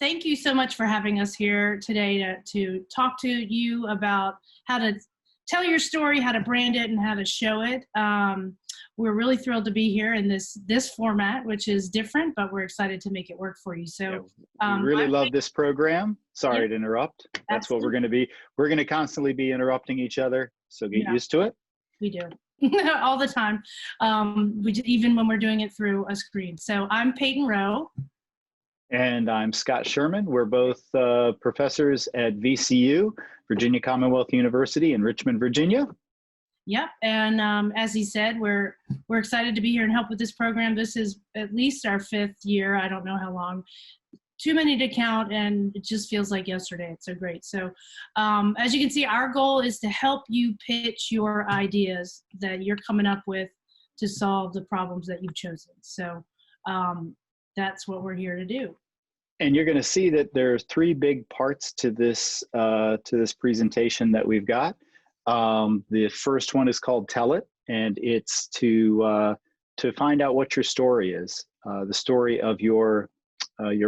Thank you so much for having us here today to talk to you about how to tell your story, how to brand it, and how to show it. We're really thrilled to be here in this format, which is different, but we're excited to make it work for you. So we really love this program. Sorry to interrupt. That's Absolutely. what we're going to be. We're going to constantly be interrupting each other, so get used to it. We do. All the time. Even when we're doing it through a screen. So I'm Peyton Rowe. And I'm Scott Sherman. We're both professors at VCU, Virginia Commonwealth University in Richmond, Virginia. Yep, and as he said, we're excited to be here and help with this program. This is at least our 5th year. I don't know how long. Too many to count, and it just feels like yesterday. It's so great. So as you can see, our goal is to help you pitch your ideas that you're coming up with to solve the problems that you've chosen. So that's what we're here to do. And you're going to see that there's 3 big parts to this presentation that we've got. The first one is called Tell It, and it's to find out what your story is, the story of your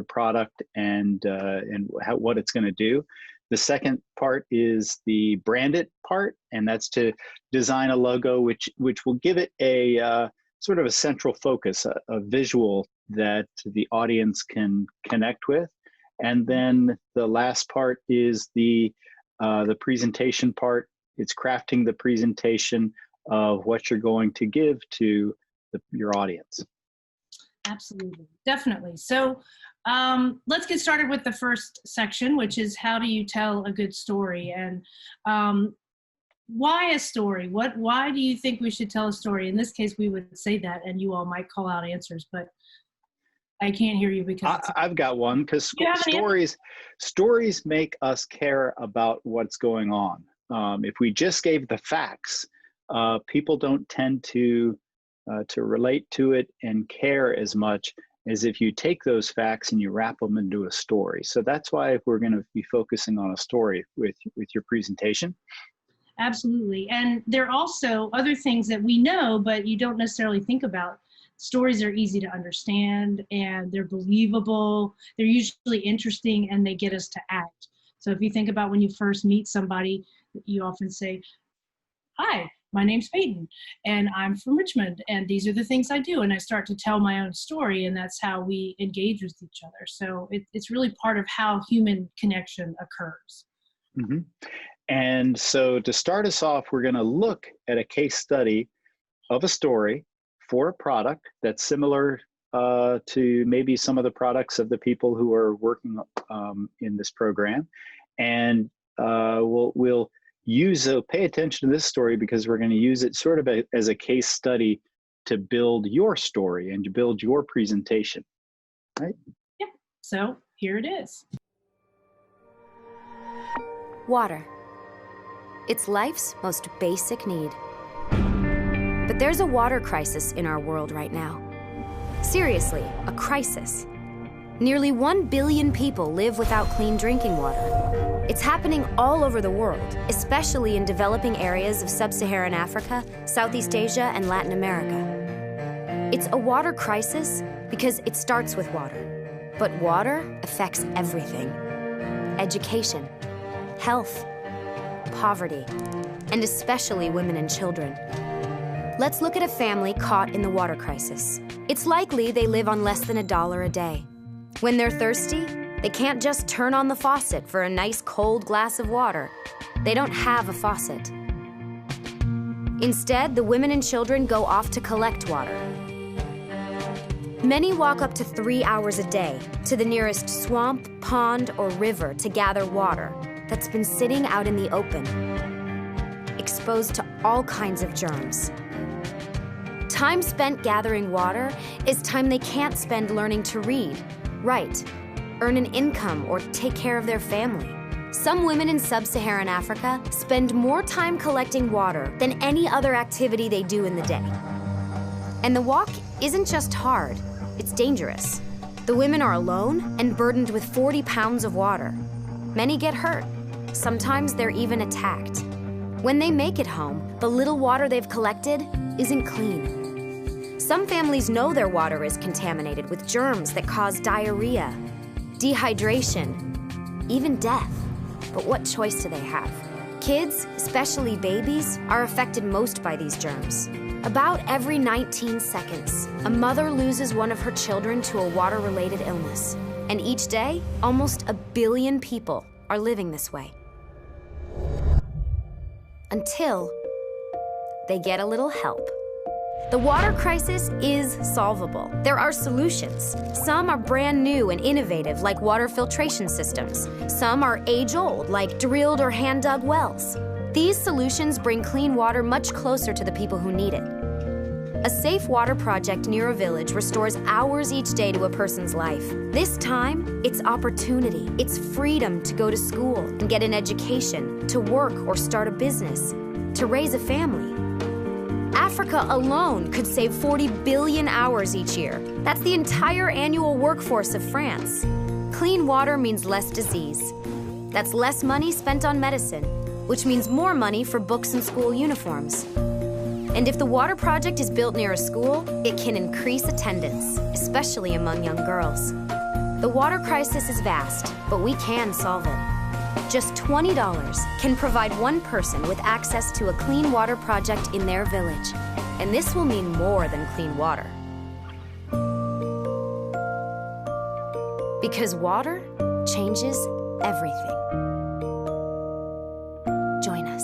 product and what it's going to do. The second part is the brand it part, and that's to design a logo which will give it a sort of a central focus, a visual that the audience can connect with. And then the last part is the presentation part. It's crafting the presentation of what you're going to give to your audience. Absolutely, definitely. So let's get started with the first section, which is how do you tell a good story? And why a story? Why do you think we should tell a story? In this case, we would say that, and you all might call out answers, but I can't hear you because I've got one, because stories make us care about what's going on. If we just gave the facts, people don't tend to relate to it and care as much as if you take those facts and you wrap them into a story. So that's why we're going to be focusing on a story with your presentation. Absolutely. And there are also other things that we know, but you don't necessarily think about. Stories are easy to understand, and they're believable. They're usually interesting, and they get us to act. So if you think about when you first meet somebody, you often say, "Hi, my name's Peyton, and I'm from Richmond, and these are the things I do." And I start to tell my own story, and that's how we engage with each other. So it's really part of how human connection occurs. Mm-hmm. And so to start us off, we're going to look at a case study of a story for a product that's similar to maybe some of the products of the people who are working in this program. And we'll pay attention to this story because we're going to use it sort of as a case study to build your story and to build your presentation, right? Yeah, so here it is. Water. It's life's most basic need. But there's a water crisis in our world right now. Seriously, a crisis. Nearly 1 billion people live without clean drinking water. It's happening all over the world, especially in developing areas of sub-Saharan Africa, Southeast Asia, and Latin America. It's a water crisis because it starts with water. But water affects everything. Education, health, poverty, and especially women and children. Let's look at a family caught in the water crisis. It's likely they live on less than $1 a day. When they're thirsty, they can't just turn on the faucet for a nice cold glass of water. They don't have a faucet. Instead, the women and children go off to collect water. Many walk up to 3 hours a day to the nearest swamp, pond, or river to gather water that's been sitting out in the open, exposed to all kinds of germs. Time spent gathering water is time they can't spend learning to read, write, earn an income, or take care of their family. Some women in sub-Saharan Africa spend more time collecting water than any other activity they do in the day. And the walk isn't just hard, it's dangerous. The women are alone and burdened with 40 pounds of water. Many get hurt. Sometimes they're even attacked. When they make it home, the little water they've collected isn't clean. Some families know their water is contaminated with germs that cause diarrhea. dehydration, even death. But what choice do they have? Kids, especially babies, are affected most by these germs. About every 19 seconds, a mother loses one of her children to a water-related illness. And each day, almost 1 billion people are living this way. Until they get a little help. The water crisis is solvable. There are solutions. Some are brand new and innovative, like water filtration systems. Some are age-old, like drilled or hand-dug wells. These solutions bring clean water much closer to the people who need it. A safe water project near a village restores hours each day to a person's life. This time, it's opportunity. It's freedom to go to school and get an education, to work or start a business, to raise a family. Africa alone could save 40 billion hours each year. That's the entire annual workforce of France. Clean water means less disease. That's less money spent on medicine, which means more money for books and school uniforms. And if the water project is built near a school, it can increase attendance, especially among young girls. The water crisis is vast, but we can solve it. Just $20 can provide one person with access to a clean water project in their village. And this will mean more than clean water. Because water changes everything. Join us.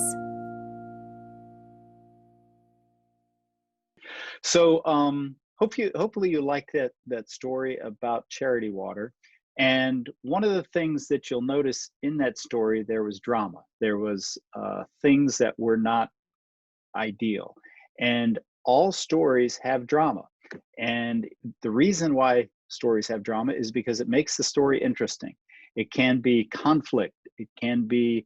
So hopefully you like that story about Charity Water. And one of the things that you'll notice in that story, there was drama. There was things that were not ideal. And all stories have drama. And the reason why stories have drama is because it makes the story interesting. It can be conflict. It can be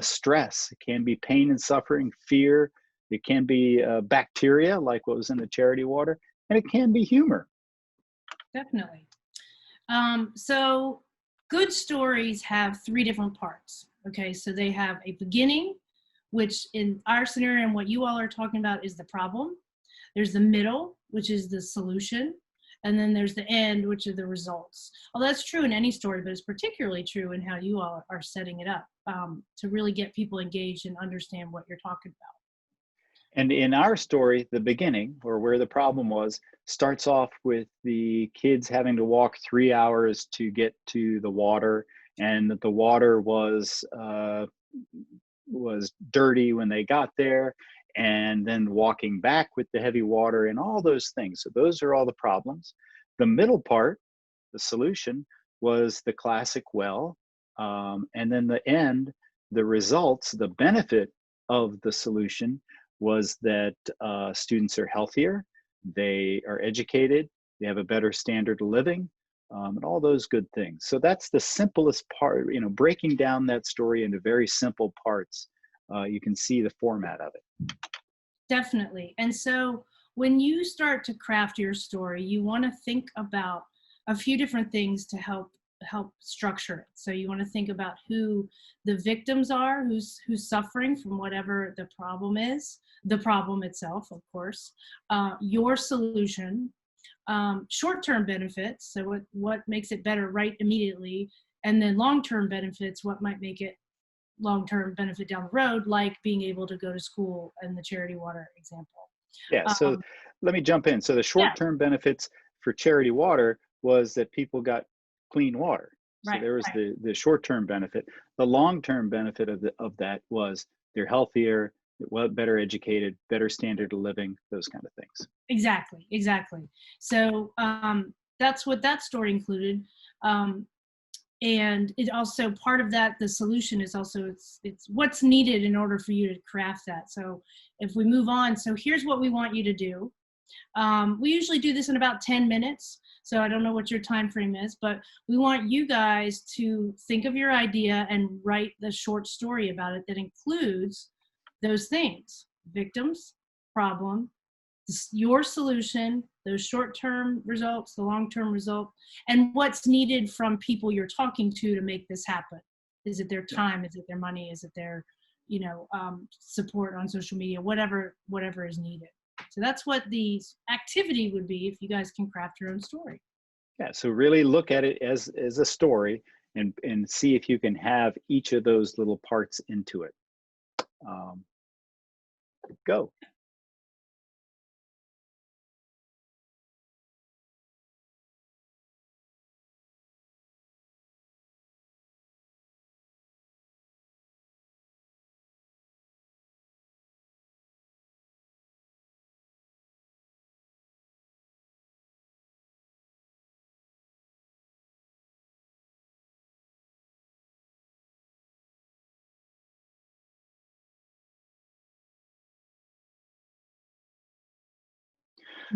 stress. It can be pain and suffering, fear. It can be bacteria, like what was in the Charity Water. And it can be humor. Definitely. So good stories have 3 different parts. Okay, so they have a beginning, which in our scenario and what you all are talking about is the problem. There's the middle, which is the solution. And then there's the end, which are the results. Well, that's true in any story, but it's particularly true in how you all are setting it up to really get people engaged and understand what you're talking about. And in our story, the beginning, or where the problem was, starts off with the kids having to walk 3 hours to get to the water, and that the water was dirty when they got there, and then walking back with the heavy water and all those things. So those are all the problems. The middle part, the solution, was the classic well, and then the end, the results, the benefit of the solution was that students are healthier, they are educated, they have a better standard of living, and all those good things. So that's the simplest part, breaking down that story into very simple parts. You can see the format of it. Definitely. And so when you start to craft your story, you want to think about a few different things to help structure it. So you want to think about who the victims are, who's suffering from whatever the problem is, the problem itself, of course, your solution, short-term benefits, so what makes it better right immediately, and then long-term benefits, what might make it long-term benefit down the road, like being able to go to school in the Charity Water example. Yeah, so let me jump in. So the short-term benefits for Charity Water was that people got clean water. So there was the short-term benefit. The long-term benefit of that was they're healthier, better educated, better standard of living, those kind of things. Exactly. So that's what that story included. And it also, part of that, the solution is also, it's what's needed in order for you to craft that. So if we move on, so here's what we want you to do. We usually do this in about 10 minutes. So I don't know what your time frame is, but we want you guys to think of your idea and write the short story about it that includes those things: victims, problem, your solution, those short-term results, the long-term result, and what's needed from people you're talking to make this happen. Is it their time? Is it their money? Is it their, support on social media? Whatever is needed. So that's what the activity would be if you guys can craft your own story. Yeah, so really look at it as a story, and see if you can have each of those little parts into it. Um, go.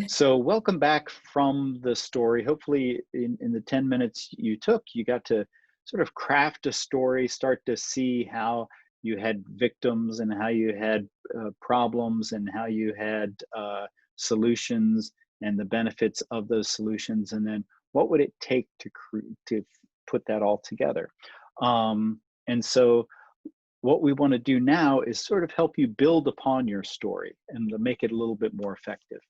So welcome back from the story. Hopefully in the 10 minutes you took, you got to sort of craft a story, start to see how you had victims and how you had problems and how you had solutions and the benefits of those solutions. And then what would it take to put that all together? And so what we want to do now is sort of help you build upon your story and to make it a little bit more effective.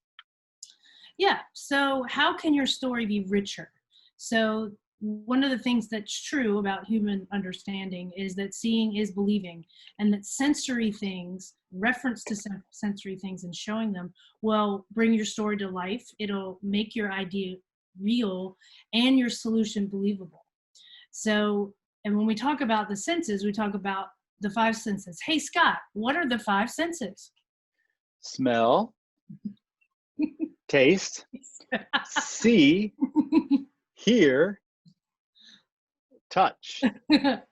Yeah. So how can your story be richer? So one of the things that's true about human understanding is that seeing is believing, and that sensory things, reference to sensory things and showing them will bring your story to life. It'll make your idea real and your solution believable. So, and when we talk about the senses, we talk about the five senses. Hey, Scott, what are the five senses? Smell, taste, see, hear, touch.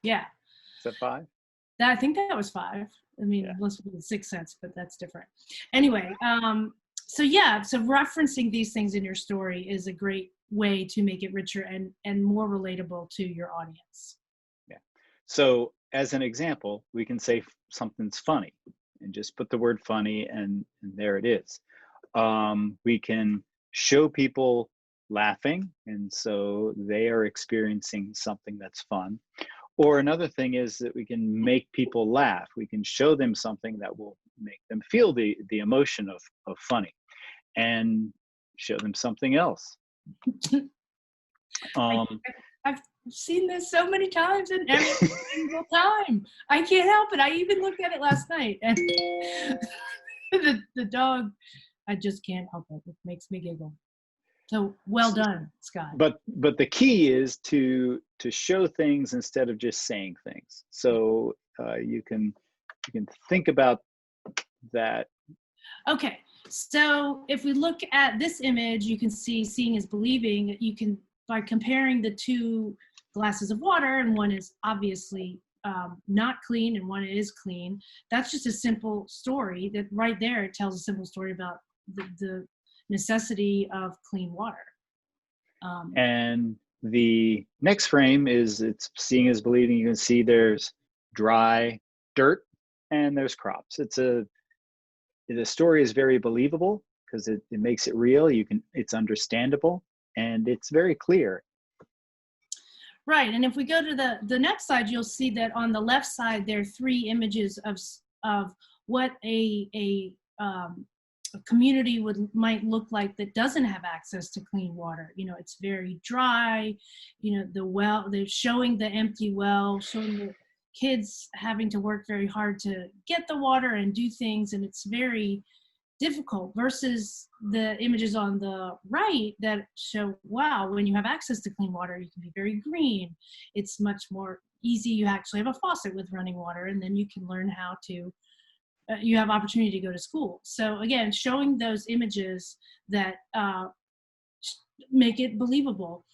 Yeah. Is that five? I think that was five. I mean, Yeah. unless it was sixth sense, but that's different. Anyway, so yeah, so referencing these things in your story is a great way to make it richer and more relatable to your audience. Yeah. So as an example, we can say something's funny and just put the word funny and there it is. We can show people laughing, and so they are experiencing something that's fun. Or another thing is that we can make people laugh. We can show them something that will make them feel the emotion of funny, and show them something else. I've seen this so many times, and every single time I can't help it. I even looked at it last night, and the dog, I just can't help it. It makes me giggle. So well done, Scott. But the key is to show things instead of just saying things. So you can think about that. Okay, so if we look at this image, you can see seeing is believing. You can, by comparing the two glasses of water, and one is obviously not clean and one is clean. That's just a simple story that right there, it tells a simple story about the necessity of clean water. And the next frame is it's seeing is believing. You can see there's dry dirt and there's crops. The story is very believable because it makes it real. It's understandable and it's very clear. Right, and if we go to the next slide, you'll see that on the left side there are three images of what a community might look like that doesn't have access to clean water. You know, it's very dry. You know, the well, they're showing the empty well, showing the kids having to work very hard to get the water and do things, and it's very difficult, versus the images on the right that show, wow, when you have access to clean water, you can be very green. It's much more easy. You actually have a faucet with running water, and then you can learn how to, you have opportunity to go to school. So again, showing those images that make it believable.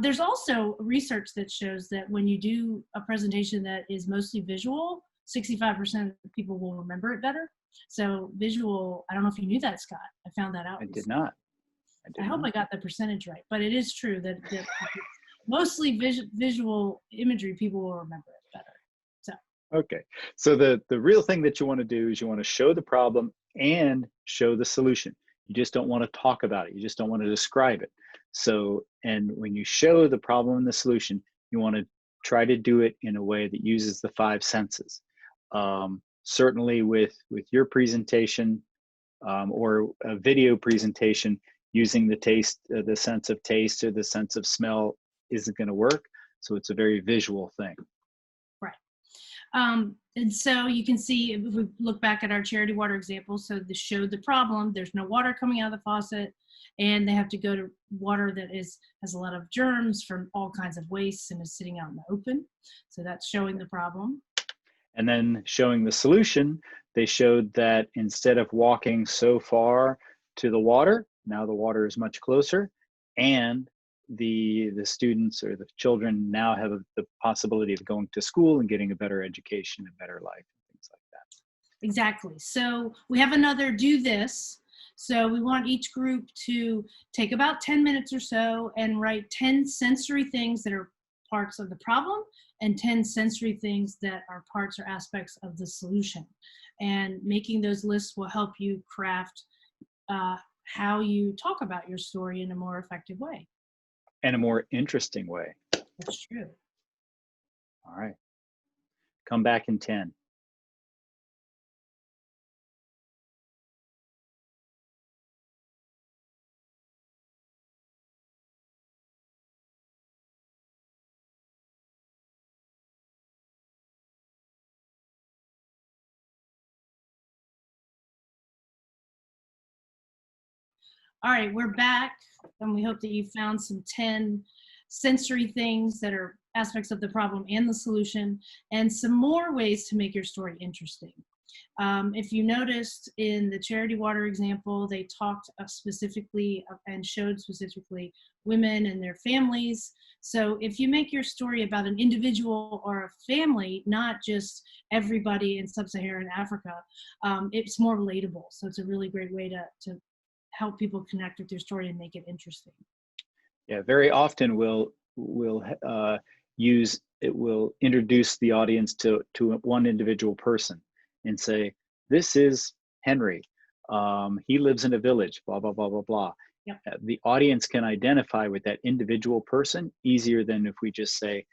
There's also research that shows that when you do a presentation that is mostly visual, 65% of people will remember it better. So visual, I don't know if you knew that, Scott. I found that out. I did not. I hope I got the percentage right, but it is true that mostly visual imagery, people will remember it better. So. Okay, so the real thing that you want to do is you want to show the problem and show the solution. You just don't want to talk about it. You just don't want to describe it. So, and when you show the problem and the solution, you want to try to do it in a way that uses the five senses. Certainly with your presentation or a video presentation, using the sense of taste or the sense of smell isn't going to work. So it's a very visual thing. Right. And so you can see, if we look back at our charity water example, so this showed the problem. There's no water coming out of the faucet, and they have to go to water that has a lot of germs from all kinds of wastes and is sitting out in the open. So that's showing the problem. And then showing the solution, they showed that instead of walking so far to the water, now the water is much closer, and the students or the children now have the possibility of going to school and getting a better education, a better life, and things like that. Exactly. So we have another do this. So we want each group to take about 10 minutes or so and write 10 sensory things that are parts of the problem and 10 sensory things that are parts or aspects of the solution. And making those lists will help you craft how you talk about your story in a more effective way. And a more interesting way. That's true. All right. Come back in 10. All right, we're back, and we hope that you found some 10 sensory things that are aspects of the problem and the solution, and some more ways to make your story interesting. If you noticed in the charity water example, they talked specifically and showed specifically women and their families. So if you make your story about an individual or a family, not just everybody in sub-Saharan Africa, it's more relatable. So it's a really great way to help people connect with your story and make it interesting. Yeah, very often we'll introduce the audience to one individual person and say, this is Henry. He lives in a village, blah, blah, blah, blah, blah. Yep. The audience can identify with that individual person easier than if we just say,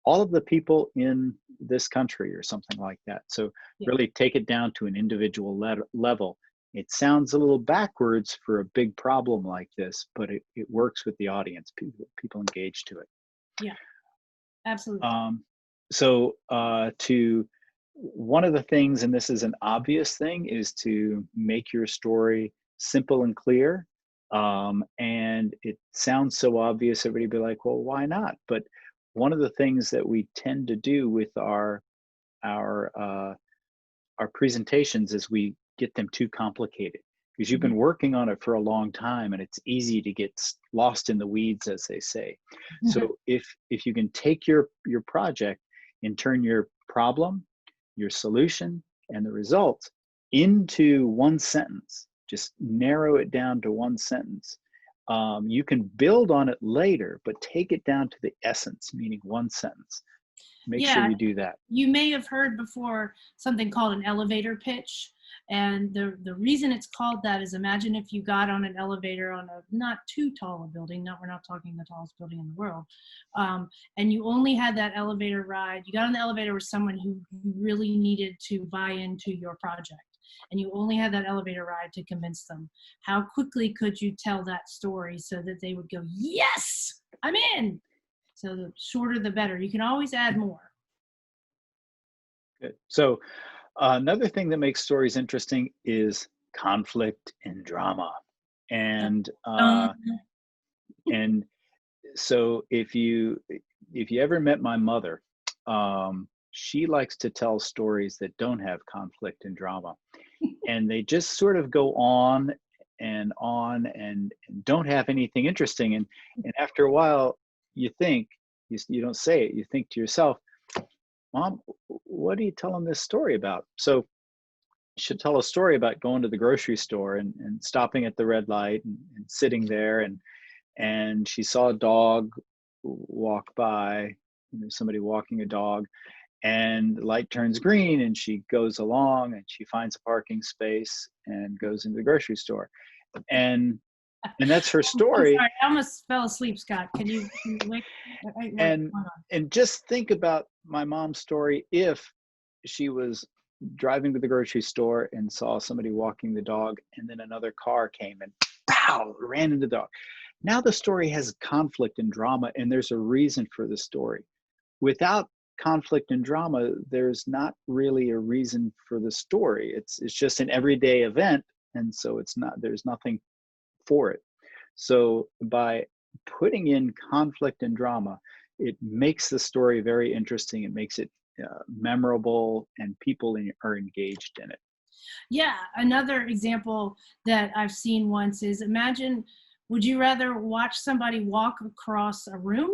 all of the people in this country or something like that. So really take it down to an individual level. It sounds a little backwards for a big problem like this, but it works with the audience. People engage to it. Yeah, absolutely. So one of the things, and this is an obvious thing, is to make your story simple and clear. And it sounds so obvious, everybody be like, well, why not? But one of the things that we tend to do with our presentations is we get them too complicated, because you've been working on it for a long time and it's easy to get lost in the weeds, as they say. So if you can take your project and turn your problem, your solution, and the results into one sentence, just narrow it down to one sentence, you can build on it later, but take it down to the essence, meaning one sentence. Make sure you do that. You may have heard before something called an elevator pitch. And the reason it's called that is, imagine if you got on an elevator on a not too tall a building, we're not talking the tallest building in the world, and you only had that elevator ride. You got on the elevator with someone who really needed to buy into your project, and you only had that elevator ride to convince them. How quickly could you tell that story so that they would go, yes, I'm in? So the shorter the better. You can always add more. Good. So another thing that makes stories interesting is conflict and drama. And and so if you ever met my mother, she likes to tell stories that don't have conflict and drama. And they just sort of go on and don't have anything interesting. And after a while, you think, you don't say it, you think to yourself, Mom, what are you telling this story about? So you should tell a story about going to the grocery store and stopping at the red light and sitting there, and she saw a dog walk by, somebody walking a dog, and the light turns green and she goes along and she finds a parking space and goes into the grocery store. And that's her story. I'm sorry, I almost fell asleep, Scott. Can you wait? And just think about my mom's story if she was driving to the grocery store and saw somebody walking the dog, and then another car came and wow, ran into the dog. Now the story has conflict and drama, and there's a reason for the story. Without conflict and drama, there's not really a reason for the story. It's just an everyday event, and so there's nothing for it. So by putting in conflict and drama, it makes the story very interesting. It makes it memorable, and people are engaged in it. Yeah, another example that I've seen once is, imagine, would you rather watch somebody walk across a room,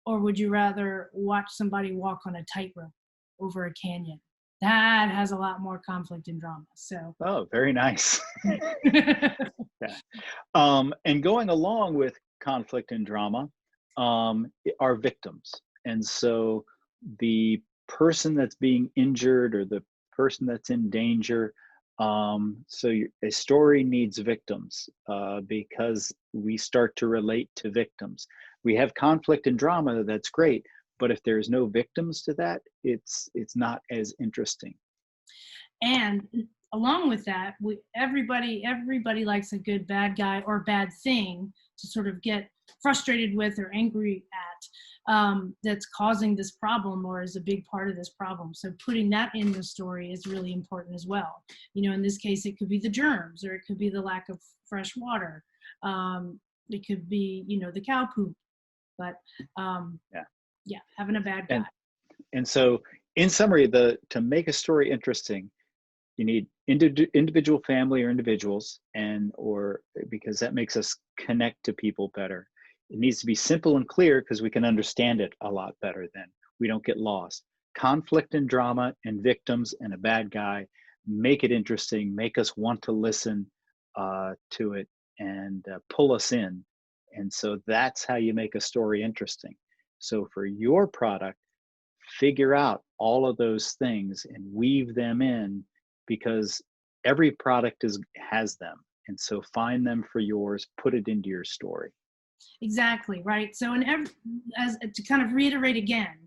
or would you rather watch somebody walk on a tightrope over a canyon? That has a lot more conflict and drama. So. Oh, very nice. Yeah. And going along with conflict and drama are victims. And so the person that's being injured or the person that's in danger, a story needs victims because we start to relate to victims. We have conflict and drama, that's great, but if there's no victims to that, it's not as interesting. And along with that, everybody likes a good bad guy or bad thing to sort of get frustrated with or angry at, that's causing this problem or is a big part of this problem. So putting that in the story is really important as well. You know, in this case, it could be the germs, or it could be the lack of fresh water. It could be, you know, the cow poop. But yeah, having a bad guy. And so, in summary, to make a story interesting, you need individual family or individuals, or because that makes us connect to people better. It needs to be simple and clear because we can understand it a lot better then. We don't get lost. Conflict and drama and victims and a bad guy make it interesting, make us want to listen to it, and pull us in. And so that's how you make a story interesting. So for your product, figure out all of those things and weave them in, because every product has them. And so find them for yours, put it into your story. Exactly, right. So as to kind of reiterate again,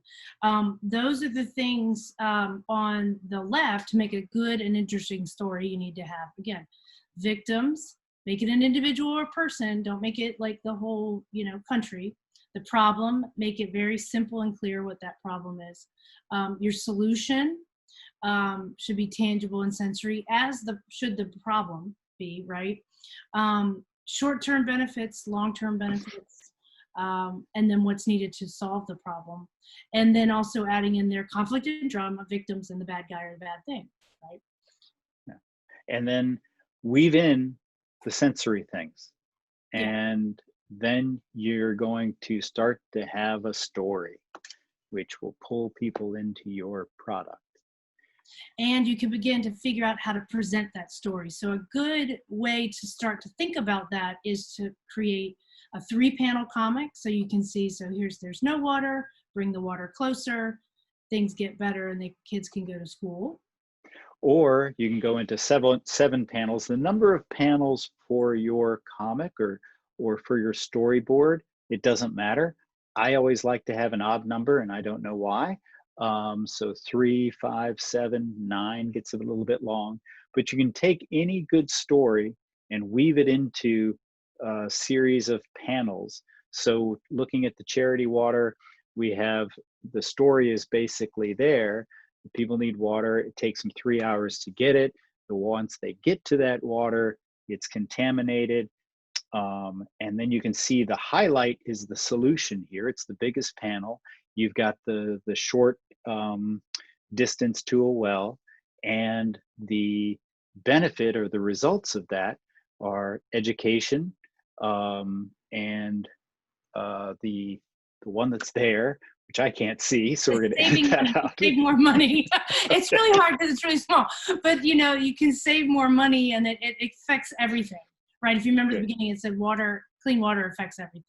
those are the things on the left to make a good and interesting story. You need to have, again, victims, make it an individual or person. Don't make it like the whole, country. The problem, make it very simple and clear what that problem is. Your solution should be tangible and sensory, as should the problem be, right? Short-term benefits, long-term benefits, and then what's needed to solve the problem. And then also adding in their conflict and drama, victims, and the bad guy or the bad thing, right? Yeah. And then weave in the sensory things. And then you're going to start to have a story which will pull people into your product. And you can begin to figure out how to present that story. So a good way to start to think about that is to create a 3-panel comic. So you can see, so there's no water, bring the water closer, things get better, and the kids can go to school. Or you can go into seven panels. The number of panels for your comic or for your storyboard, it doesn't matter. I always like to have an odd number, and I don't know why. So 3, 5, 7, 9 gets a little bit long, but you can take any good story and weave it into a series of panels. So looking at the charity water, we have the story is basically there. People need water. It takes them 3 hours to get it. But once they get to that water, it's contaminated. And then you can see the highlight is the solution here. It's the biggest panel. You've got the short distance to a well, and the benefit or the results of that are education, and the one that's there, which I can't see, so we're going to edit that out. Save more money. It's really hard because it's really small, but you can save more money, and it affects everything, right? If you remember the beginning, it said clean water affects everything,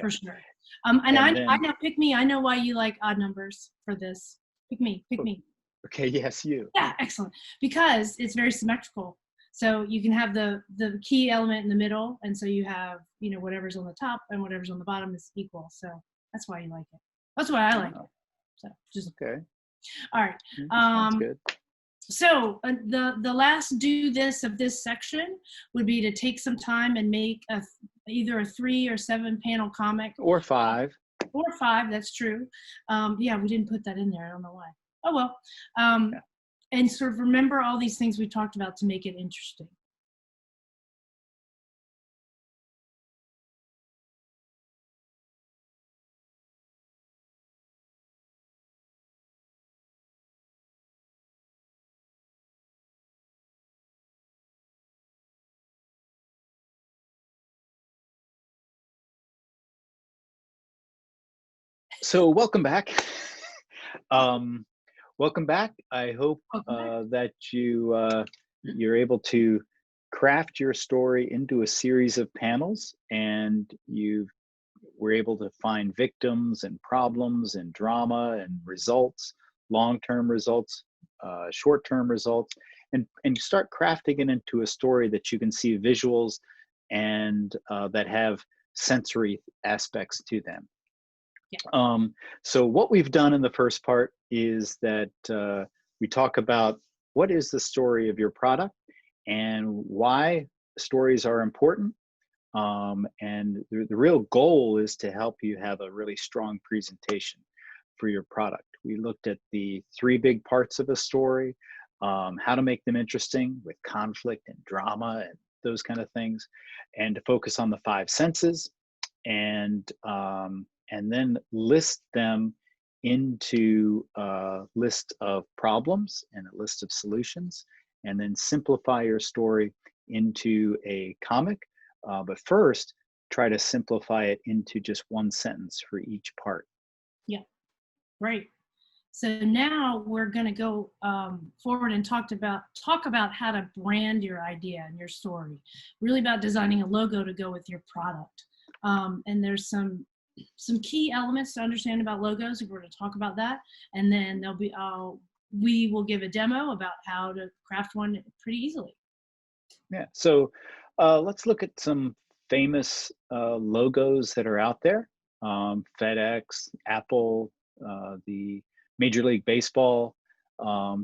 for sure. And I know, pick me. I know why you like odd numbers for this. Pick me. Okay, yes, you. Yeah, excellent. Because it's very symmetrical. So you can have the key element in the middle, and so you have, whatever's on the top and whatever's on the bottom is equal. So that's why you like it. That's why I like it. So just okay. All right. Sounds good. So the last do this of this section would be to take some time and make either a 3 or 7 panel comic. Or 5. Or 5, that's true. Yeah, we didn't put that in there. I don't know why. Oh, well. Yeah. And sort of remember all these things we talked about to make it interesting. So welcome back. Welcome back. I hope that you're able to craft your story into a series of panels, and you were able to find victims and problems and drama and results, long-term results, short-term results, and start crafting it into a story that you can see visuals and that have sensory aspects to them. Yeah. So what we've done in the first part is that we talk about what is the story of your product and why stories are important. And the real goal is to help you have a really strong presentation for your product. We looked at the 3 big parts of a story, how to make them interesting with conflict and drama and those kind of things, and to focus on the 5 senses, and then list them into a list of problems and a list of solutions, and then simplify your story into a comic. But first, try to simplify it into just 1 sentence for each part. Yeah, right. So now we're going to go forward and talk about how to brand your idea and your story. Really about designing a logo to go with your product. And there's some key elements to understand about logos. We're going to talk about that, and then we will give a demo about how to craft one pretty easily. Yeah. So let's look at some famous logos that are out there. FedEx, Apple, the Major League Baseball.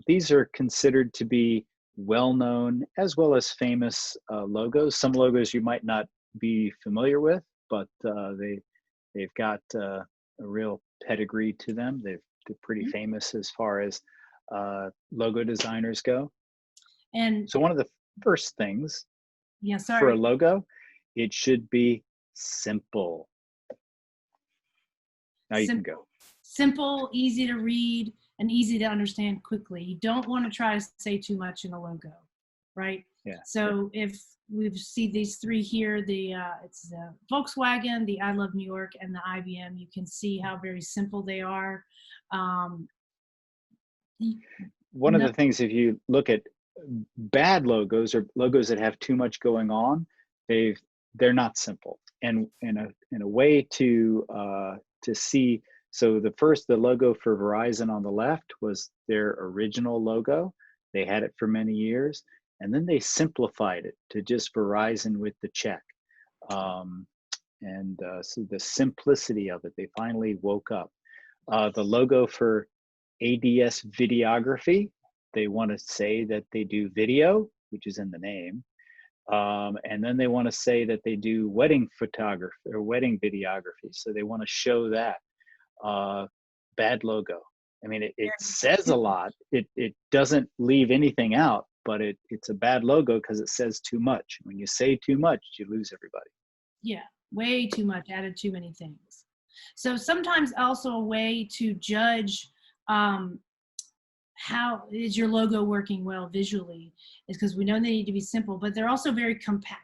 These are considered to be well-known as well as famous logos. Some logos you might not be familiar with, but they've got a real pedigree to them. They're pretty famous as far as logo designers go. And so one of the first things for a logo, it should be simple. Now you can go. Simple, easy to read, and easy to understand quickly. You don't want to try to say too much in a logo, right? Yeah. So if we see these 3 here, it's the Volkswagen, the I Love New York, and the IBM. You can see how very simple they are. One of the things, if you look at bad logos or logos that have too much going on, they're not simple. And in a way to see, so the logo for Verizon on the left was their original logo. They had it for many years, and then they simplified it to just Verizon with the check. So the simplicity of it, they finally woke up. The logo for ADS Videography, they want to say that they do video, which is in the name. And then they want to say that they do wedding photography or wedding videography. So they want to show that. Bad logo. I mean, it says a lot. It doesn't leave anything out, but it's a bad logo because it says too much. When you say too much, you lose everybody. Yeah, way too much, added too many things. So sometimes also a way to judge how is your logo working well visually is because we know they need to be simple, but they're also very compact.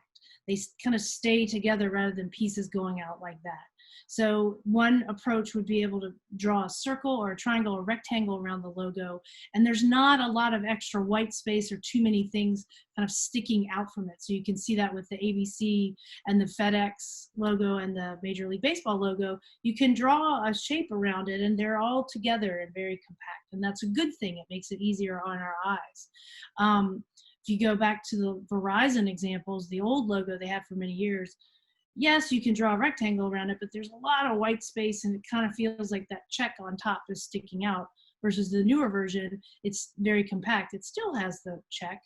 They kind of stay together rather than pieces going out like that. So one approach would be able to draw a circle or a triangle or rectangle around the logo, and there's not a lot of extra white space or too many things kind of sticking out from it. So you can see that with the ABC and the FedEx logo and the Major League Baseball logo. You can draw a shape around it, and they're all together and very compact, and that's a good thing. It makes it easier on our eyes. If you go back to the Verizon examples, the old logo they had for many years, yes, you can draw a rectangle around it, but there's a lot of white space and it kind of feels like that check on top is sticking out. versus the newer version, it's very compact. It still has the check,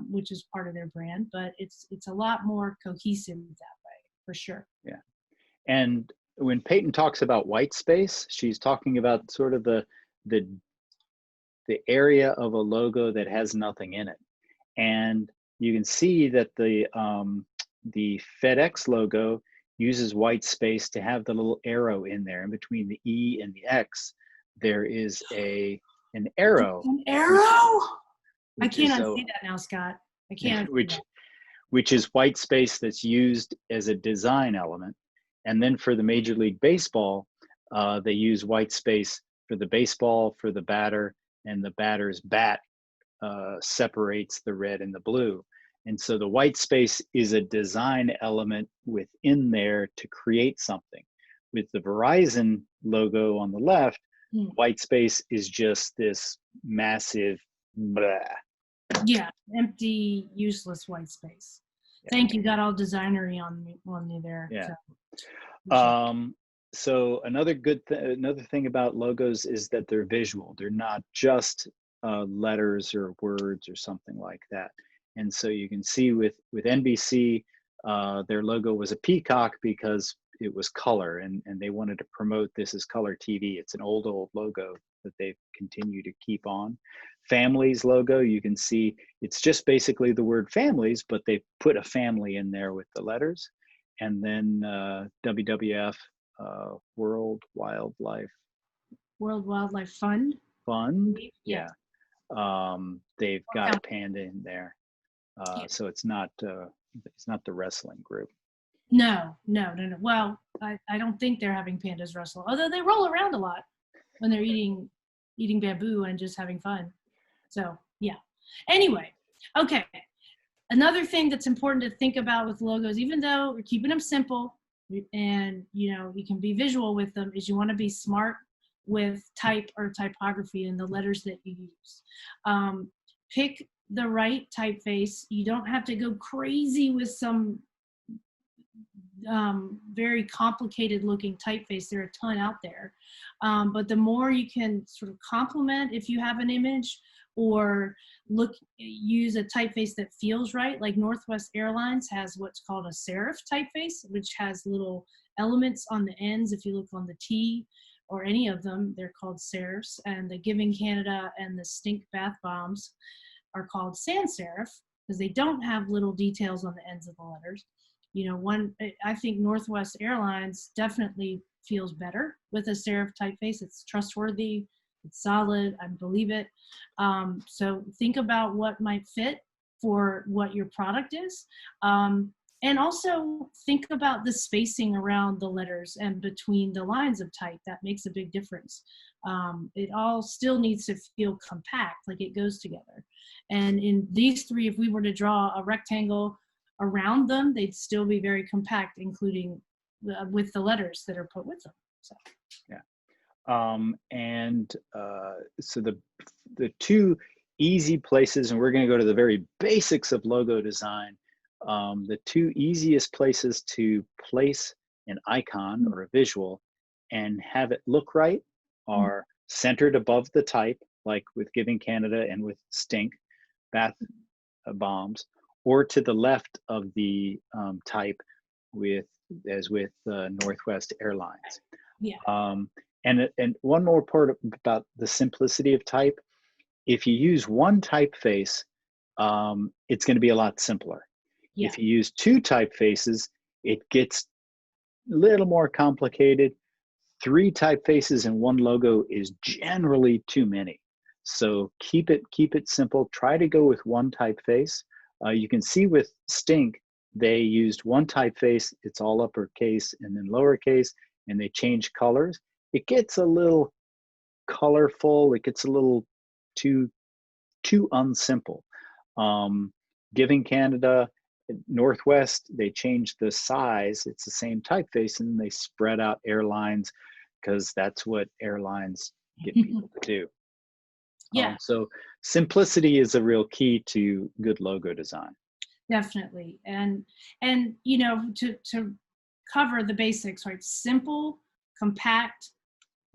which is part of their brand, but it's a lot more cohesive that way, for sure. Yeah. And when Peyton talks about white space, she's talking about sort of the area of a logo that has nothing in it. And you can see that the FedEx logo uses white space to have the little arrow in there. In between the E and the X, there is an arrow. An arrow? I can't unsee that now, Scott. I can't. Which is white space that's used as a design element. And then for the Major League Baseball, they use white space for the baseball, for the batter, and the batter's bat separates the red and the blue. And so the white space is a design element within there to create something. With the Verizon logo on the left, white space is just this massive blah. Yeah, empty, useless white space. Yeah. Thank you. Got all designery on me there. Yeah. So another thing about logos is that they're visual. They're not just letters or words or something like that. And so you can see with NBC, their logo was a peacock because it was color, and they wanted to promote this as color TV. It's an old logo that they've continued to keep on. Families logo, you can see it's just basically the word families, but they put a family in there with the letters. And then WWF, World Wildlife Fund. Yeah. They've got a panda in there. So it's not the wrestling group. No. Well, I don't think they're having pandas wrestle, although they roll around a lot when they're eating bamboo and just having fun. So yeah. Anyway, okay. Another thing that's important to think about with logos, even though we're keeping them simple and you can be visual with them, is you want to be smart with type or typography and the letters that you use. Pick the right typeface. You don't have to go crazy with some very complicated looking typeface. There are a ton out there. But the more you can sort of complement if you have an image, or use a typeface that feels right. Like Northwest Airlines has what's called a serif typeface, which has little elements on the ends. If you look on the T or any of them, they're called serifs. And the Giving Canada and the Stink Bath Bombs are called sans serif because they don't have little details on the ends of the letters. I think Northwest Airlines definitely feels better with a serif typeface. It's trustworthy. It's solid. I believe it. So think about what might fit for what your product is. And also think about the spacing around the letters and between the lines of type. That makes a big difference. It all still needs to feel compact, like it goes together. And in these three, if we were to draw a rectangle around them, they'd still be very compact, including with the letters that are put with them. So yeah. So the two easy places, and we're going to go to the very basics of logo design. The two easiest places to place an icon or a visual and have it look right are centered above the type, like with Giving Canada and with Stink Bath Bombs, or to the left of the type as with Northwest Airlines. Yeah. And one more part about the simplicity of type. If you use one typeface, it's going to be a lot simpler. Yeah. If you use two typefaces, it gets a little more complicated. 3 typefaces in one logo is generally too many. So keep it simple. Try to go with one typeface. You can see with Stink, they used one typeface. It's all uppercase and then lowercase, and they changed colors. It gets a little colorful. It gets a little too unsimple. Giving Canada, Northwest, they changed the size. It's the same typeface, and they spread out airlines because that's what airlines get people to do. Yeah. So simplicity is a real key to good logo design. Definitely. And to cover the basics, right? Simple, compact,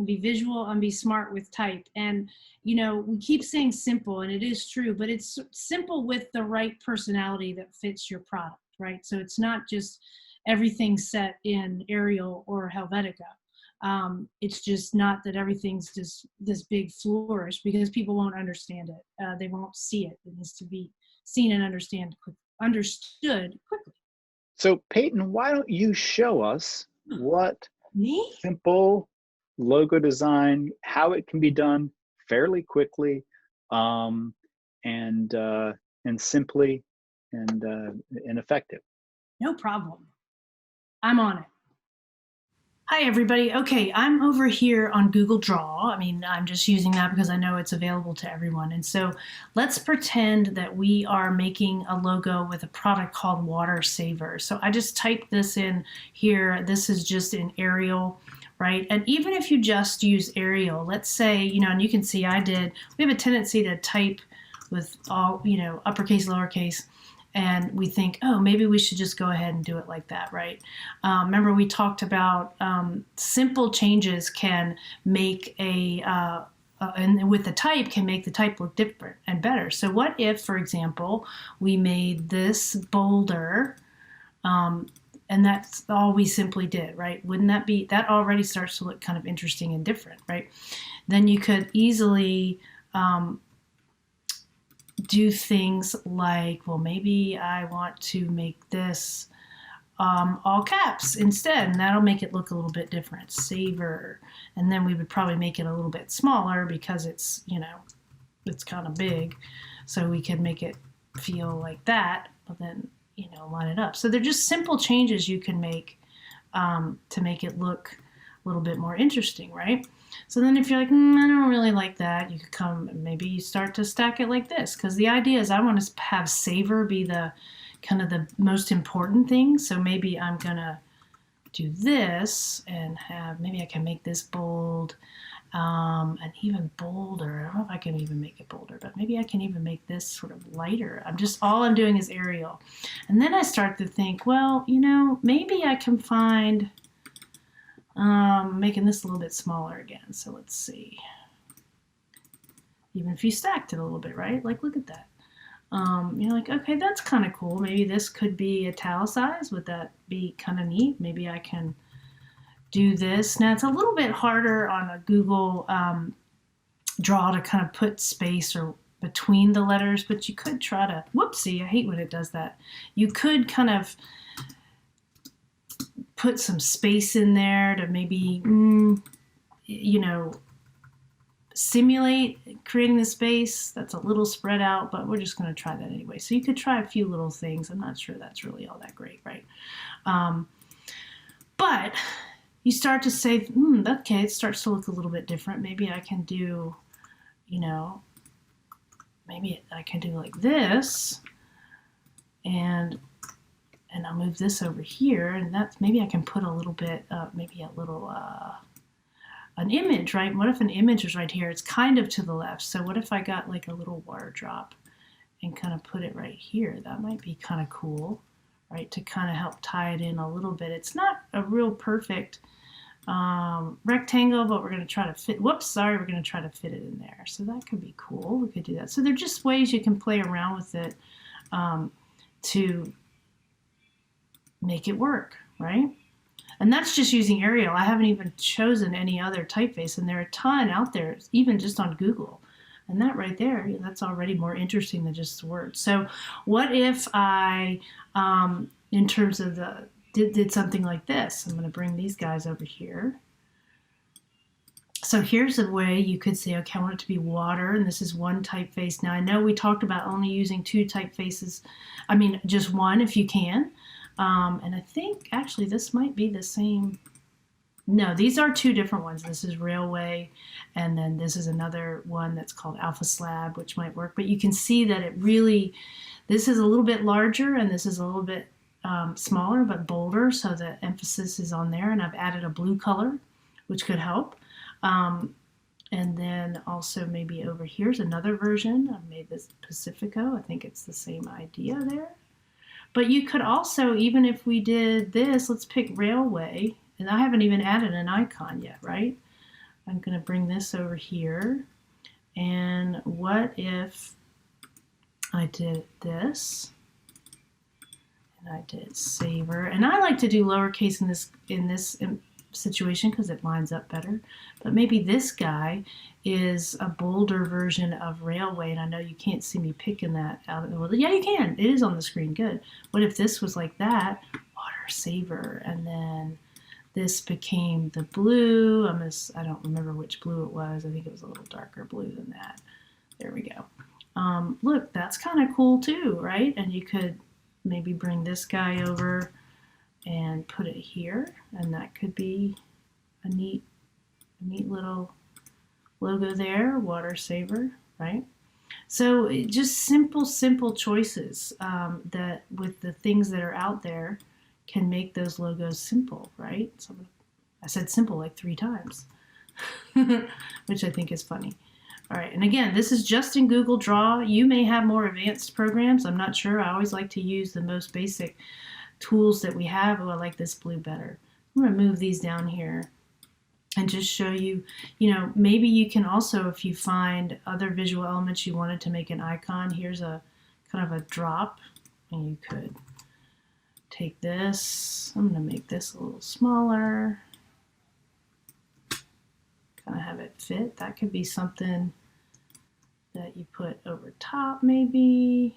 Be visual and be smart with type. And, we keep saying simple, and it is true, but it's simple with the right personality that fits your product, right? So it's not just everything set in Arial or Helvetica. It's just not that everything's just this big flourish, because people won't understand it. They won't see it. It needs to be seen and understood quickly. So Peyton, why don't you show us what Me? simple logo design, how it can be done fairly quickly, and simply and effective. No problem. I'm on it. Hi, everybody. Okay, I'm over here on Google Draw. I'm just using that because I know it's available to everyone. And so let's pretend that we are making a logo with a product called Water Saver. So I just typed this in here. This is just in Arial, right? And even if you just use Arial, let's say, and you can see we have a tendency to type with all, uppercase, lowercase. And we think, oh, maybe we should just go ahead and do it like that, right? Remember, we talked about simple changes can make and with the type, can make the type look different and better. So what if, for example, we made this bolder, and that's all we simply did, right? Wouldn't that already starts to look kind of interesting and different, right? Then you could easily do things like, well, maybe I want to make this all caps instead, and that'll make it look a little bit different. Saver. And then we would probably make it a little bit smaller because it's, it's kind of big. So we could make it feel like that, but then, line it up. So they're just simple changes you can make to make it look a little bit more interesting, right? So then if you're like, I don't really like that, you could come and maybe you start to stack it like this, because the idea is I want to have Saver be the kind of the most important thing. So maybe I'm gonna do this and maybe I can make this bold and even bolder. I don't know if I can even make it bolder, but maybe I can even make this sort of lighter. All I'm doing is Arial. And then I start to think, well, maybe I can find making this a little bit smaller again. So let's see. Even if you stacked it a little bit, right? Like, look at that. You're like, okay, that's kind of cool. Maybe this could be italicized. Would that be kind of neat? Maybe I can do this. Now, it's a little bit harder on a Google Draw to kind of put space or between the letters, but you could try to, whoopsie, I hate when it does that. You could kind of put some space in there to maybe, simulate creating the space. That's a little spread out, but we're just going to try that anyway. So you could try a few little things. I'm not sure that's really all that great, right? But you start to say, okay, it starts to look a little bit different. Maybe I can do, maybe I can do like this, and I'll move this over here, and maybe I can put a little bit, an image, right? What if an image is right here? It's kind of to the left. So what if I got like a little water drop and kind of put it right here? That might be kind of cool, right? To kind of help tie it in a little bit. It's not a real perfect rectangle, but we're going to try to fit, we're going to try to fit it in there. So that could be cool. We could do that. So they're just ways you can play around with it to make it work, right? And that's just using Arial. I haven't even chosen any other typeface, and there are a ton out there, even just on Google. And that right there, that's already more interesting than just the words. So what if I, in terms of did something like this? I'm going to bring these guys over here. So here's a way you could say, okay, I want it to be water, and this is one typeface. Now I know we talked about only using two typefaces. Just one if you can. And I think actually this might be the same. No, these are two different ones. This is Railway, and then this is another one that's called Alpha Slab, which might work. But you can see that this is a little bit larger, and this is a little bit smaller but bolder, so the emphasis is on there. And I've added a blue color, which could help. And then also maybe over here's another version. I've made this Pacifico. I think it's the same idea there. But you could also, even if we did this, let's pick Railway, and I haven't even added an icon yet, right? I'm going to bring this over here. And what if I did this? And I did Savor. And I like to do lowercase in this situation because it lines up better. But maybe this guy is a bolder version of Railway, and I know you can't see me picking that out. Well, yeah, you can. It is on the screen. Good. What if this was like that? Water Saver, and then this became the blue. I don't remember which blue it was. I think it was a little darker blue than that. There we go. Look, that's kind of cool too, right? And you could maybe bring this guy over and put it here, and that could be a neat little logo there, Water Saver, right? So just simple choices that with the things that are out there can make those logos simple, right? So I said simple like 3 times, which I think is funny. All right, and again, this is just in Google Draw. You may have more advanced programs. I'm not sure. I always like to use the most basic tools that we have. Oh, I like this blue better. I'm going to move these down here and just show you, maybe you can also, if you find other visual elements you wanted to make an icon, here's a kind of a drop, and you could take this. I'm going to make this a little smaller, kind of have it fit. That could be something that you put over top maybe.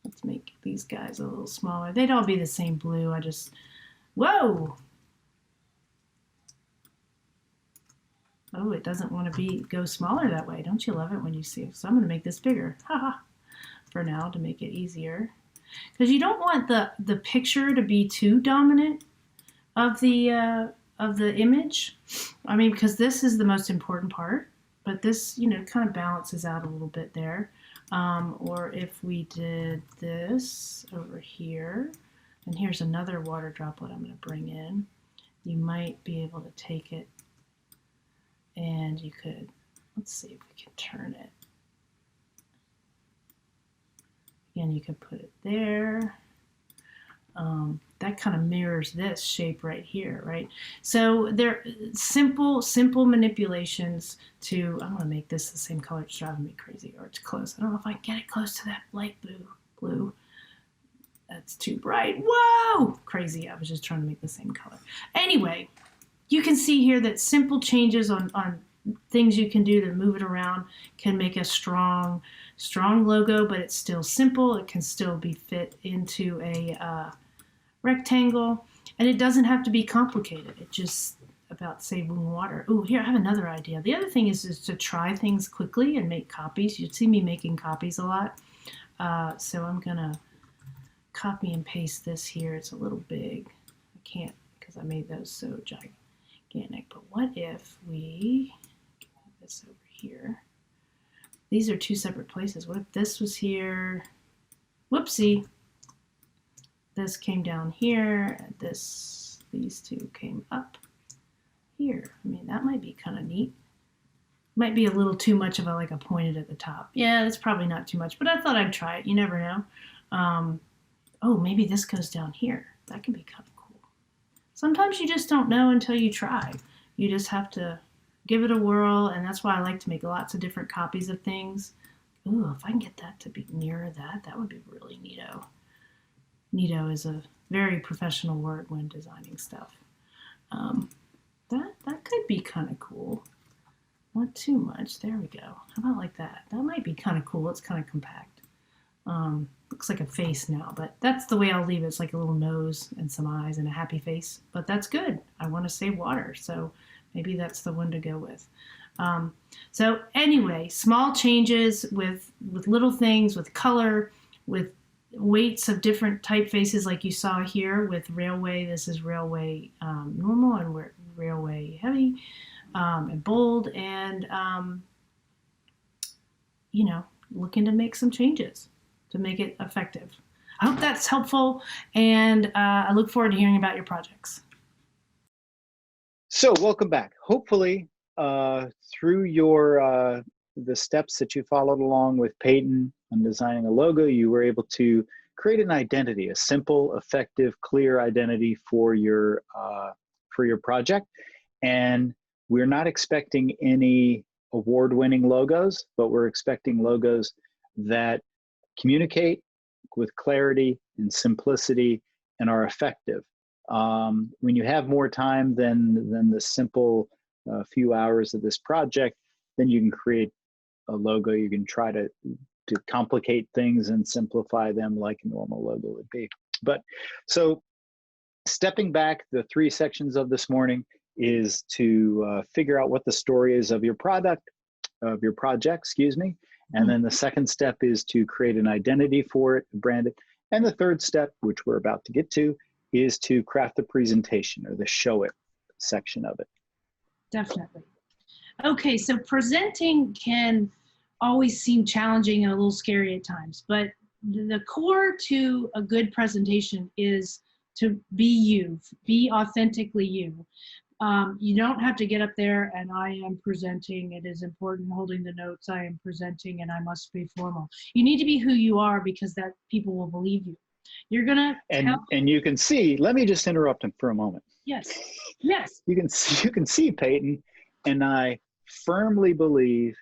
Let's make these guys a little smaller. They'd all be the same blue. Whoa! Oh, it doesn't want to go smaller that way. Don't you love it when you see it? So I'm going to make this bigger, for now to make it easier. Because you don't want the picture to be too dominant of the image. I mean, because this is the most important part, but this, kind of balances out a little bit there. Or if we did this over here, and here's another water droplet I'm going to bring in, you might be able to take it and you could, let's see if we can turn it. Again, you could put it there. That kind of mirrors this shape right here, right? So they're simple manipulations to, I'm gonna make this the same color. It's driving me crazy, or it's close. I don't know if I can get it close to that light blue. That's too bright. Whoa, crazy. I was just trying to make the same color. Anyway, you can see here that simple changes on things you can do to move it around can make a strong logo, but it's still simple. It can still be fit into a rectangle, and it doesn't have to be complicated. It's just about saving water. Oh, here, I have another idea. The other thing is to try things quickly and make copies. You'd see me making copies a lot. So I'm gonna copy and paste this here. It's a little big. I can't because I made those so gigantic. But what if we get this over here? These are 2 separate places. What if this was here? Whoopsie. This came down here, and these 2 came up here. I mean, that might be kind of neat. Might be a little too much of a pointed at the top. Yeah, that's probably not too much, but I thought I'd try it. You never know. Oh, maybe this goes down here. That could be kind of cool. Sometimes you just don't know until you try. You just have to give it a whirl, and that's why I like to make lots of different copies of things. Ooh, if I can get that to be nearer that would be really neato. Neato is a very professional word when designing stuff. That could be kind of cool. Not too much. There we go. How about like that? That might be kind of cool. It's kind of compact. Looks like a face now, but that's the way I'll leave it. It's like a little nose and some eyes and a happy face. But that's good. I want to save water, so maybe that's the one to go with. So anyway, small changes with little things, with color, with weights of different typefaces like you saw here with Railway. This is Railway normal, and we're Railway heavy and bold, and looking to make some changes to make it effective. I hope that's helpful, and I look forward to hearing about your projects. So welcome back. Hopefully through your the steps that you followed along with Peyton on designing a logo, you were able to create an identity, a simple, effective, clear identity for your project. And we're not expecting any award-winning logos, but we're expecting logos that communicate with clarity and simplicity and are effective. When you have more time than the simple few hours of this project, then you can create a logo. You can try to complicate things and simplify them like a normal logo would be. But so stepping back, the 3 sections of this morning is to figure out what the story is of your product, of your project, excuse me. And then the second step is to create an identity for it, brand it. And the third step, which we're about to get to, is to craft the presentation or the show it section of it. Definitely. Okay, so presenting can always seem challenging and a little scary at times, but the core to a good presentation is to be you, be authentically you. You don't have to get up there and I am presenting, it is important holding the notes, I am presenting and I must be formal. You need to be who you are because that people will believe you. You're gonna and you can see, let me just interrupt him for a moment. Yes, yes. You can see Peyton, and I firmly believe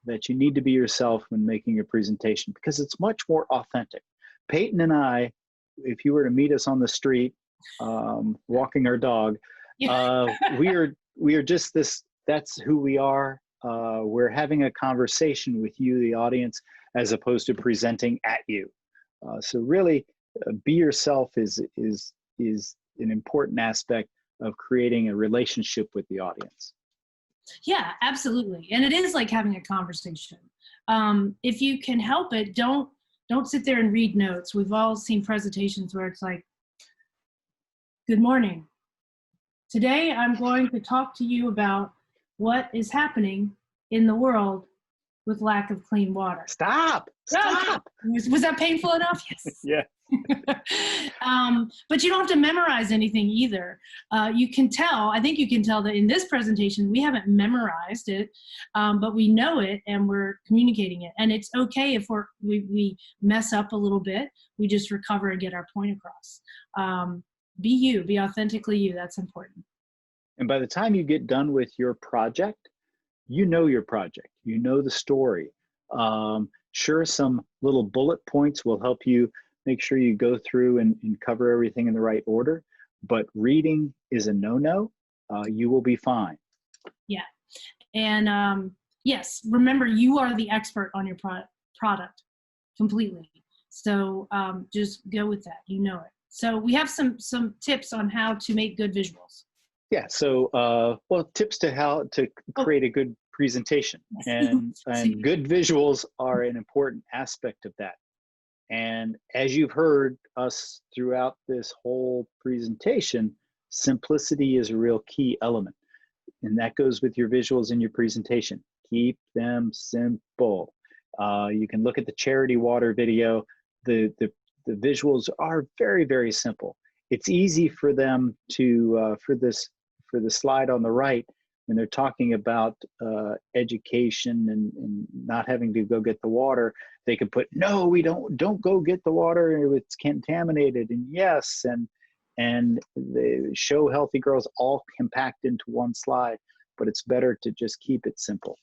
that you need to be yourself when making a presentation because it's much more authentic. Peyton and I, if you were to meet us on the street, walking our dog, we are just this, that's who we are. We're having a conversation with you, the audience, as opposed to presenting at you. So really be yourself is an important aspect of creating a relationship with the audience. Yeah, absolutely. And it is like having a conversation. If you can help it, don't sit there and read notes. We've all seen presentations where it's like, good morning. Today, I'm going to talk to you about what is happening in the world with lack of clean water. Stop! Was that painful enough? Yes. Yeah. But you don't have to memorize anything either. You can tell, I think you can tell that in this presentation, we haven't memorized it, but we know it and we're communicating it. And it's okay if we mess up a little bit, we just recover and get our point across. Be you, be authentically you, that's important. And by the time you get done with your project, you know your project, you know the story. Sure, some little bullet points will help you make sure you go through and cover everything in the right order, but reading is a no-no. You will be fine. Yeah, and yes, remember you are the expert on your product completely. So just go with that, you know it. So we have some tips on how to make good visuals. Yeah, so well, tips to how to create a good presentation, and good visuals are an important aspect of that. And as you've heard us throughout this whole presentation, simplicity is a real key element, and that goes with your visuals in your presentation. Keep them simple. You can look at the charity water video. The visuals are very, very simple. It's easy for them to for the slide on the right, when they're talking about education and not having to go get the water, they could put, no, we don't go get the water, it's contaminated, and yes, and they show healthy girls all compact into one slide, but it's better to just keep it simple.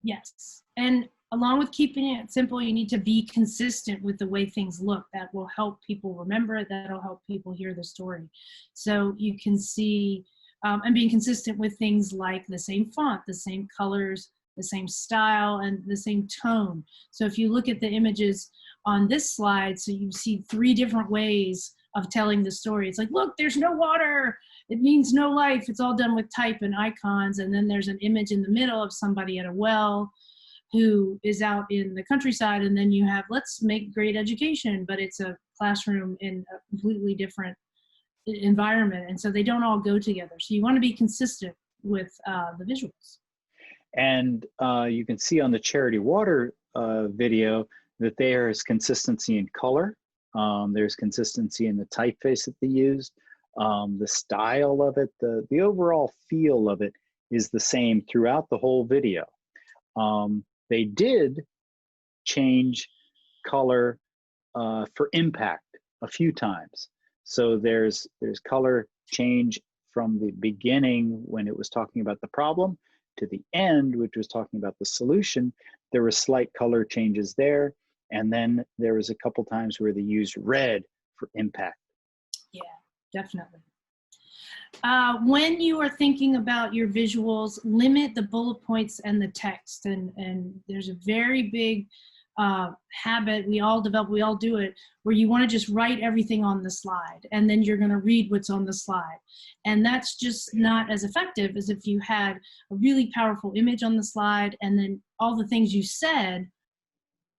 Yes, and along with keeping it simple, you need to be consistent with the way things look. That will help people remember it, that'll help people hear the story. So you can see, and being consistent with things like the same font, the same colors, the same style, and the same tone. So if you look at the images on this slide, so you see 3 different ways of telling the story. It's like, look, there's no water. It means no life. It's all done with type and icons. And then there's an image in the middle of somebody at a well who is out in the countryside. And then you have, let's make great education, but it's a classroom in a completely different environment. And so they don't all go together. So you want to be consistent with the visuals. And you can see on the charity water video that there is consistency in color. There's consistency in the typeface that they used. The style of it, the overall feel of it is the same throughout the whole video. They did change color for impact a few times. So there's color change from the beginning when it was talking about the problem to the end, which was talking about the solution. There were slight color changes there. And then there was a couple times where they used red for impact. Yeah, definitely. When you are thinking about your visuals, limit the bullet points and the text. And there's a very big habit we all develop, we all do it, where you want to just write everything on the slide and then you're going to read what's on the slide. And that's just not as effective as if you had a really powerful image on the slide and then all the things you said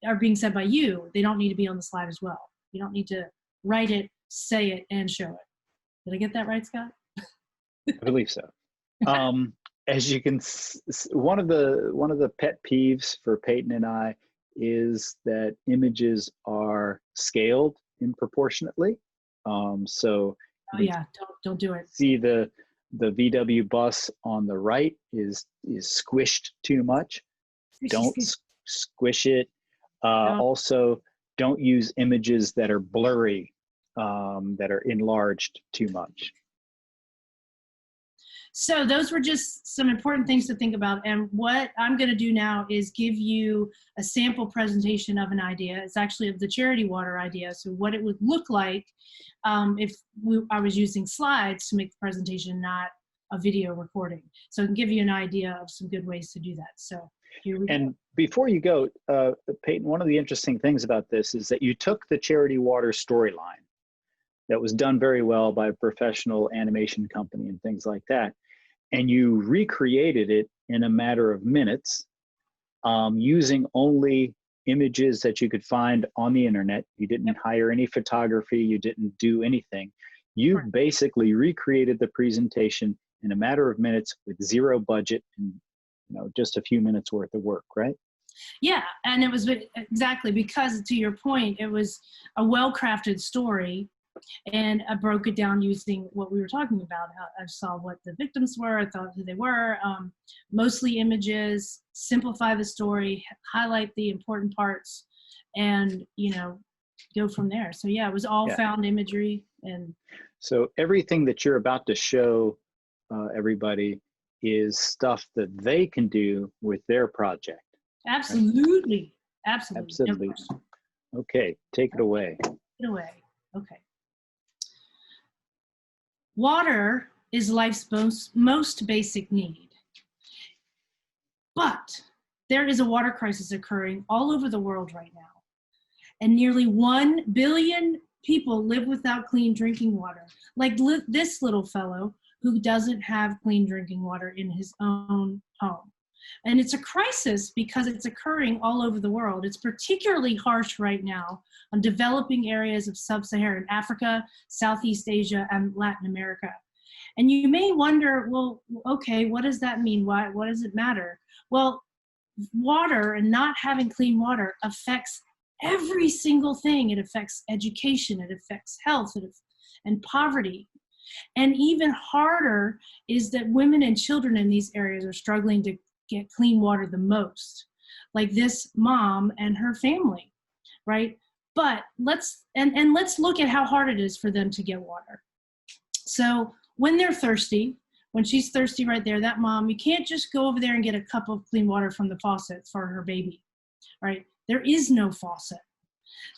are being said by you. They don't need to be on the slide as well. You don't need to write it, say it, and show it. Did I get that right, Scott? I believe so. As you can, one of the pet peeves for Peyton and I is that images are scaled improportionately. So oh yeah, don't do it. See the VW bus on the right is squished too much. Don't squish it. Also, don't use images that are blurry, that are enlarged too much. So those were just some important things to think about. And what I'm going to do now is give you a sample presentation of an idea. It's actually of the Charity Water idea. So what it would look like if I was using slides to make the presentation, not a video recording. So it can give you an idea of some good ways to do that. So here we go. Before you go, Peyton, one of the interesting things about this is that you took the Charity Water storyline that was done very well by a professional animation company and things like that, and you recreated it in a matter of minutes using only images that you could find on the internet. You didn't hire any photography, you didn't do anything. You basically recreated the presentation in a matter of minutes with zero budget and just a few minutes worth of work, right? Yeah, and it was exactly because, to your point, it was a well-crafted story, and I broke it down using what we were talking about. I saw what the victims were, I thought who they were, mostly images, simplify the story, highlight the important parts, and go from there. So yeah, it was all found imagery. And so everything that you're about to show everybody is stuff that they can do with their project. Absolutely. Absolutely. Absolutely. Okay, take it away. Take it away. Okay. Water is life's most basic need. But there is a water crisis occurring all over the world right now. And nearly 1 billion people live without clean drinking water. Like this little fellow who doesn't have clean drinking water in his own home. And it's a crisis because it's occurring all over the world. It's particularly harsh right now on developing areas of sub-Saharan Africa, Southeast Asia, and Latin America. And you may wonder, well, okay, what does that mean? What does it matter? Well, water and not having clean water affects every single thing. It affects education, it affects health, and poverty. And even harder is that women and children in these areas are struggling to get clean water the most, like this mom and her family, right? But let's look at how hard it is for them to get water. So when they're thirsty, when she's thirsty right there, that mom, you can't just go over there and get a cup of clean water from the faucet for her baby, right? There is no faucet.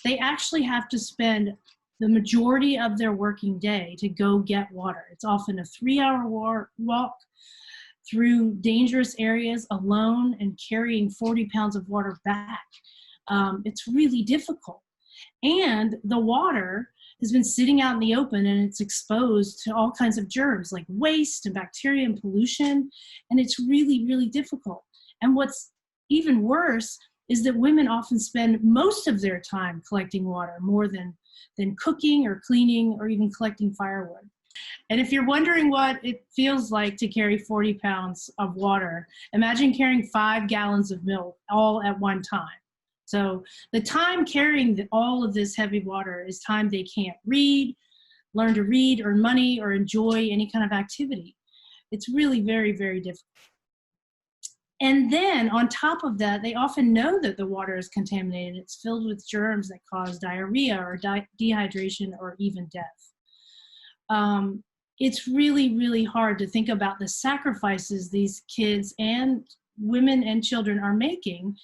They actually have to spend the majority of their working day to go get water. It's often a 3-hour walk through dangerous areas alone and carrying 40 pounds of water back. It's really difficult. And the water has been sitting out in the open and it's exposed to all kinds of germs like waste and bacteria and pollution. And it's really, really difficult. And what's even worse is that women often spend most of their time collecting water more than cooking or cleaning or even collecting firewood. And if you're wondering what it feels like to carry 40 pounds of water, imagine carrying 5 gallons of milk all at one time. So the time carrying all of this heavy water is time they can't read, learn to read, earn money, or enjoy any kind of activity. It's really very, very difficult. And then on top of that, they often know that the water is contaminated. It's filled with germs that cause diarrhea or dehydration or even death. it's really, really hard to think about the sacrifices these kids and women and children are making.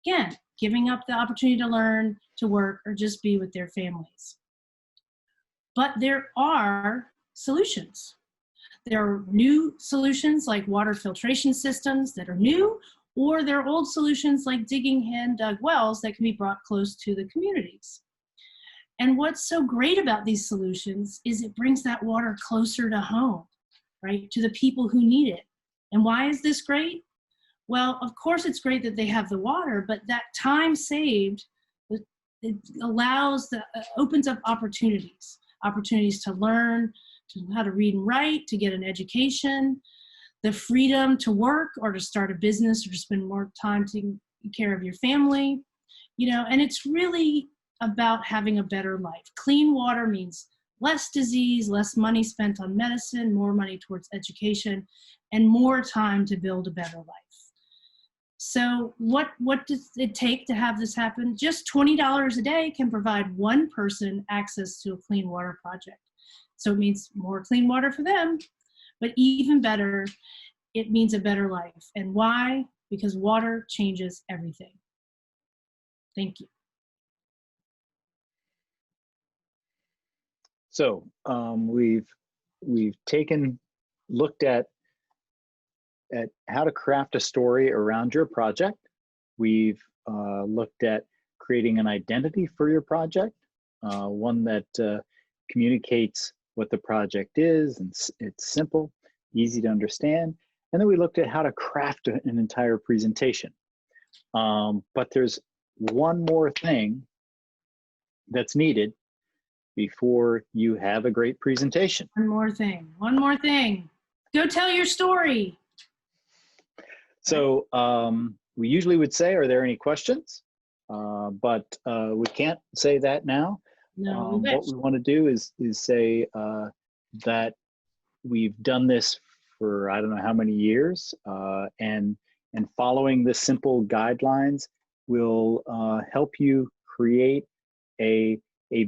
Again, giving up the opportunity to learn, to work, or just be with their families. But there are solutions. There are new solutions like water filtration systems that are new, or there are old solutions like digging hand-dug wells that can be brought close to the communities. And what's so great about these solutions is it brings that water closer to home, right, to the people who need it. And why is this great? Well, of course it's great that they have the water, but that time saved, it allows, opens up opportunities to learn, to know how to read and write, to get an education, the freedom to work or to start a business or to spend more time taking care of your family, and it's really about having a better life. Clean water means less disease, less money spent on medicine, more money towards education, and more time to build a better life. So what does it take to have this happen? Just $20 a day can provide one person access to a clean water project. So it means more clean water for them, but even better, it means a better life. And why? Because water changes everything. Thank you. So we've looked at how to craft a story around your project. We've looked at creating an identity for your project, one that communicates what the project is, and it's simple, easy to understand. And then we looked at how to craft an entire presentation. But there's one more thing that's needed before you have a great presentation. One more thing. Go tell your story. So we usually would say, are there any questions? But we can't say that now. No, what we want to do is say that we've done this for I don't know how many years, and following the simple guidelines will help you create a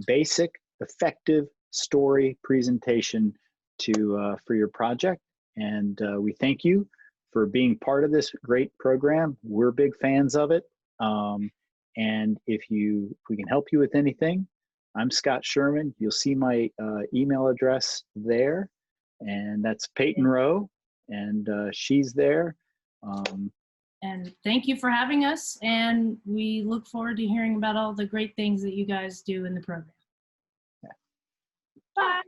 basic, effective story presentation for your project. And we thank you for being part of this great program. We're big fans of it. And if we can help you with anything, I'm Scott Sherman. You'll see my email address there, and that's Peyton Rowe, and she's there. And thank you for having us, and we look forward to hearing about all the great things that you guys do in the program. Yeah. Bye.